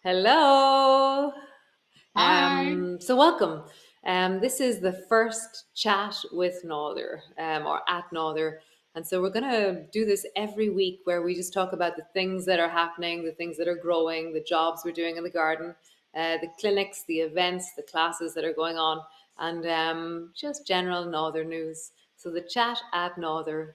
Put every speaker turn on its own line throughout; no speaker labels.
Hello.
Hi.
So welcome. This is the first chat with Nother or at Nother. And so we're going to do this every week where we just talk about the things that are happening, the things that are growing, the jobs we're doing in the garden, the clinics, the events, the classes that are going on, and just general Nother news. So the chat at Nother.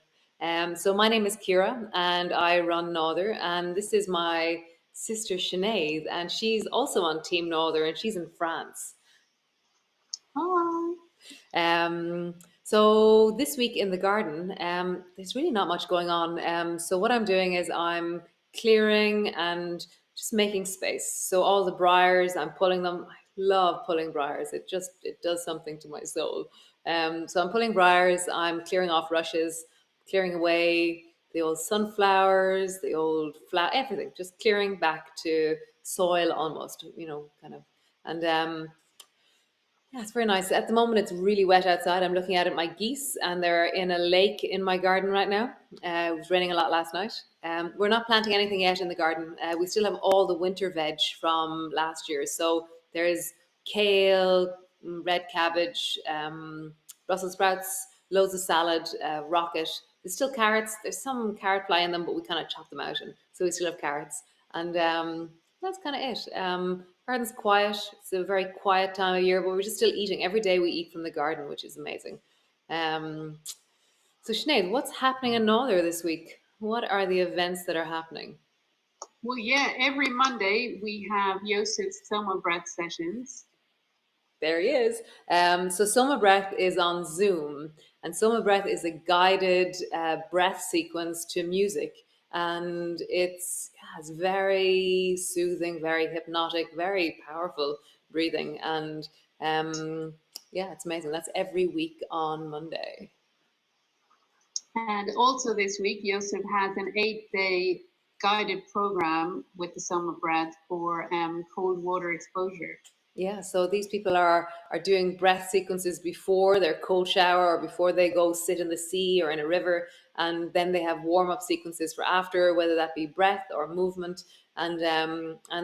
So my name is Kira and I run Nother, and this is my sister Sinead, and she's also on Team Northern, and she's in France.
Hi.
So this week in the garden, there's really not much going on. So what I'm doing is I'm clearing and just making space. So all the briars, I'm pulling them. I love pulling briars. It does something to my soul. So I'm pulling briars. I'm clearing off rushes, clearing away the old sunflowers, the old flower, everything. Just clearing back to soil almost. Kind of. And yeah, it's very nice. At the moment, it's really wet outside. I'm looking out at my geese, and they're in a lake in my garden right now. It was raining a lot last night. We're not planting anything yet in the garden. We still have all the winter veg from last year. So there's kale, red cabbage, Brussels sprouts, loads of salad, rocket. There's still carrots. There's some carrot fly in them, but we kind of chop them out, and so we still have carrots. And that's kind of it. Garden's quiet. It's a very quiet time of year, but we're just still eating. Every day we eat from the garden, which is amazing. Um, so Sinead, what's happening in Norther this week? What are the events that are happening?
Well, yeah, every Monday we have Yosef's summer breath sessions.
There he is. So Soma Breath is on Zoom, and Soma Breath is a guided breath sequence to music, and it's very soothing, very hypnotic, very powerful breathing, and yeah, it's amazing. That's every week on Monday.
And also this week, Yosef has an 8-day guided program with the summer breath for cold water exposure.
Yeah, so these people are doing breath sequences before their cold shower or before they go sit in the sea or in a river, and then they have warm up sequences for after, whether that be breath or movement, and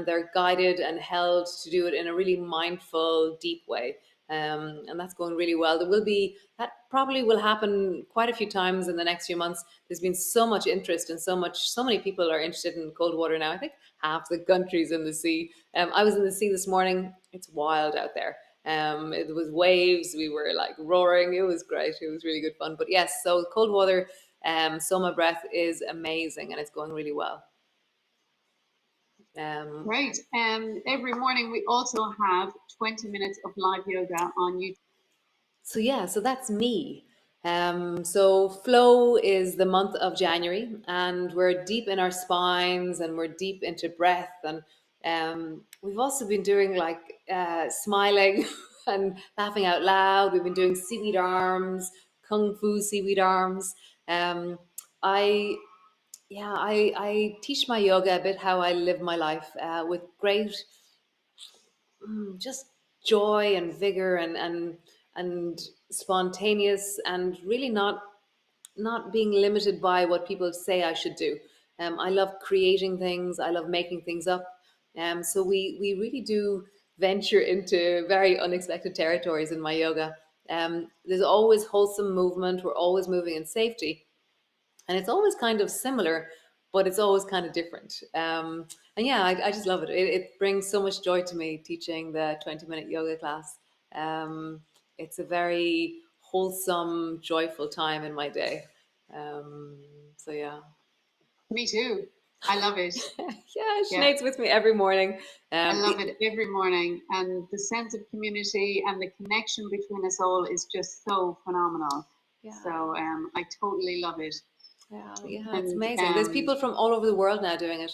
they're guided and held to do it in a really mindful, deep way. And that's going really well. That probably will happen quite a few times in the next few months. There's been so much interest and so many people are interested in cold water now. I think half the country's in the sea. I was in the sea this morning. It's wild out there. It was waves. We were like roaring. It was great. It was really good fun. But yes, so cold water, Soma breath is amazing and it's going really well. Um,
Great. And every morning we also have 20 minutes of live yoga on YouTube.
So yeah, so that's me. So flow is the month of January, and we're deep in our spines, and we're deep into breath, and we've also been doing like smiling and laughing out loud. We've been doing seaweed arms, kung fu seaweed arms. Um, I I teach my yoga a bit how I live my life with great just joy and vigor and spontaneous and really not being limited by what people say I should do. I love creating things. I love making things up. So we really do venture into very unexpected territories in my yoga. There's always wholesome movement. We're always moving in safety, and it's always kind of similar, but it's always kind of different. And yeah, I just love it. It brings so much joy to me teaching the 20-minute yoga class. It's a very wholesome, joyful time in my day. Um, so yeah.
Me too. I love it.
Yeah,
Yeah.
Sinead's with me every morning.
I
Um,
love it every morning. And the sense of community and the connection between us all is just so phenomenal.
yeah,
So I totally love it.
yeah, it's
And
amazing. There's people from all over the world now doing it,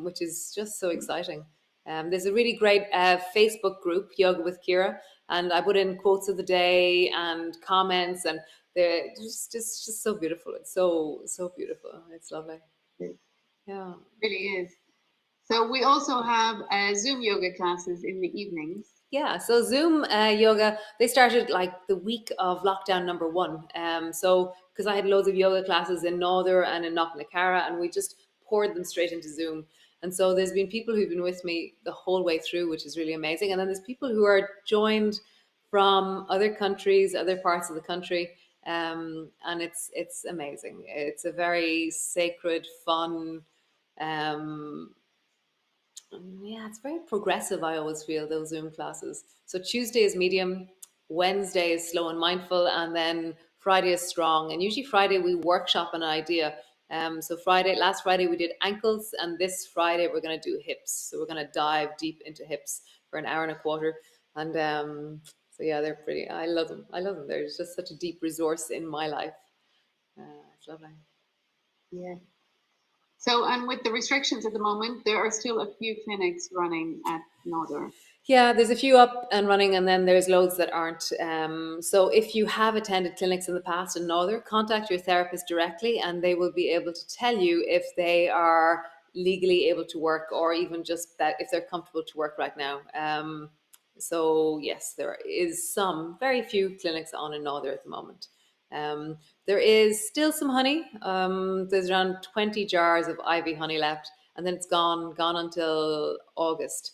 which is just so exciting. There's a really great Facebook group, Yoga with Kira, and I put in quotes of the day and comments, and they're just so beautiful. It's so beautiful. It's lovely.
it
Yeah.
really is. So we also have Zoom yoga classes in the evenings.
Yeah, so Zoom yoga, they started like the week of lockdown number one. So because I had loads of yoga classes in Northern and in Knocknacara, and we just poured them straight into Zoom. And so there's been people who've been with me the whole way through, which is really amazing. And then there's people who are joined from other countries, other parts of the country. And it's amazing. It's a very sacred, fun, um, yeah, it's very progressive. I always feel those Zoom classes. So Tuesday is medium, Wednesday is slow and mindful, and then Friday is strong. And usually Friday we workshop an idea. So last Friday we did ankles, and this Friday we're going to do hips. So we're going to dive deep into hips for an hour and a quarter. And so yeah, they're pretty. I love them. I love them. They're just such a deep resource in my life. It's lovely.
Yeah. So, and with the restrictions at the moment, there are still a few clinics running at Northern.
Yeah, there's a few up and running, and then there's loads that aren't. So if you have attended clinics in the past in Northern, contact your therapist directly, and they will be able to tell you if they are legally able to work, or even just that if they're comfortable to work right now. So yes, there is some very few clinics on in Northern at the moment. There is still some honey. There's around 20 jars of Ivy honey left, and then it's gone until August.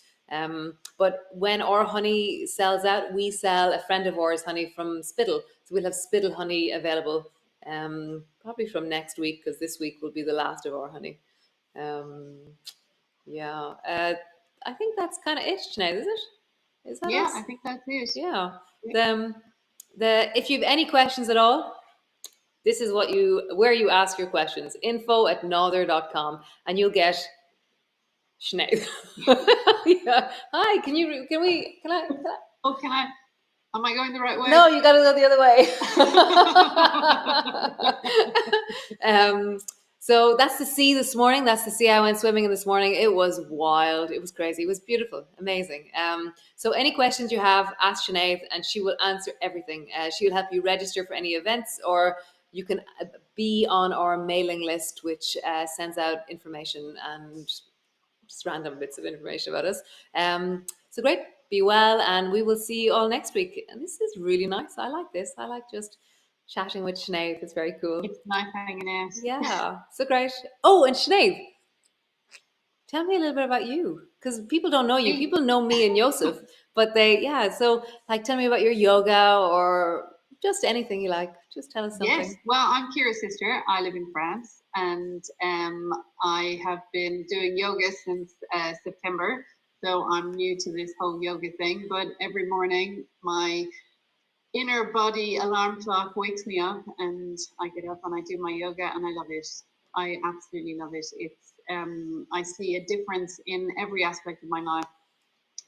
But when our honey sells out, we sell a friend of ours honey from Spittle. So we'll have Spittle honey available probably from next week, because this week will be the last of our honey. Um, yeah, I think that's kind of it, Sinead, is it? Is that
Yeah,
us?
I think that's it.
Yeah. If you have any questions at all, this is where you ask your questions. info@nother.com, and you'll get Sinead. Yeah. Hi, can I?
Oh, am I going the right way?
No, you got to go the other way. So that's the sea this morning. That's the sea I went swimming in this morning. It was wild. It was crazy. It was beautiful, amazing. So any questions you have, ask Sinead, and she will answer everything. She will help you register for any events, or you can be on our mailing list, which sends out information and just random bits of information about us. So great. Be well, and we will see you all next week. And this is really nice. I like this. I like just chatting with Sinead. It's very cool.
It's nice hanging out.
Yeah, so great. Oh, and Sinead, tell me a little bit about you, because people don't know you.
Me.
People know me and Joseph, but so like, tell me about your yoga or just anything you like. Just tell us something.
Yes, well, I'm Kira's sister. I live in France, and I have been doing yoga since September. So I'm new to this whole yoga thing. But every morning, my inner body alarm clock wakes me up, and I get up and I do my yoga, and I love it. I absolutely love it. It's I see a difference in every aspect of my life,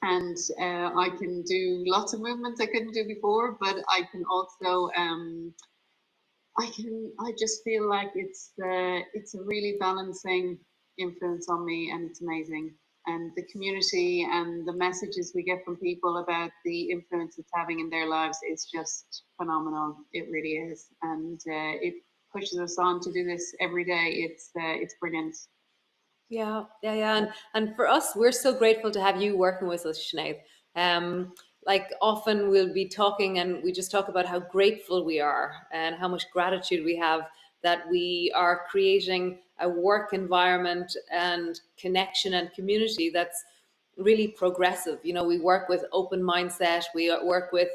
and I can do lots of movements I couldn't do before, but I can also I just feel like it's a really balancing influence on me, and it's amazing. And the community and the messages we get from people about the influence it's having in their lives is just phenomenal. It really is, and it pushes us on to do this every day. It's brilliant.
Yeah. And for us, we're so grateful to have you working with us, Sinead. Like often we'll be talking and we just talk about how grateful we are and how much gratitude we have that we are creating a work environment and connection and community that's really progressive. You know, we work with open mindset, we work with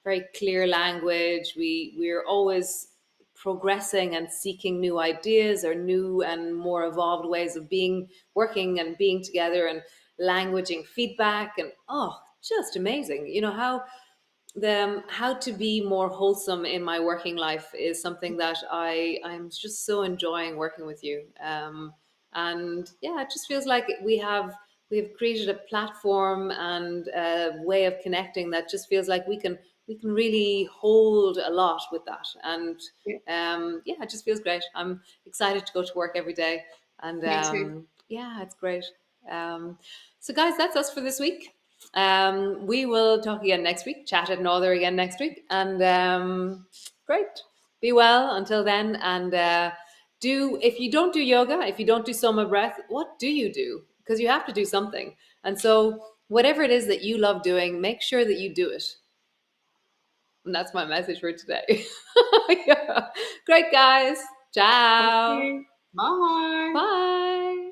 very clear language. We're always progressing and seeking new ideas or new and more evolved ways of working and being together, and languaging feedback, and just amazing. You know, how to be more wholesome in my working life is something that I'm just so enjoying working with you. And yeah, it just feels like we've created a platform and a way of connecting that just feels like we can really hold a lot with that. And yeah, it just feels great. I'm excited to go to work every day, and
Me too.
yeah, it's great. So guys, that's us for this week. We will talk again next week, chat at Northern again next week, and great. Be well until then, and if you don't do yoga, if you don't do Soma breath, what do you do? Because you have to do something. And so whatever it is that you love doing, make sure that you do it. And that's my message for today. Yeah. Great, guys. Ciao.
Bye.
Bye.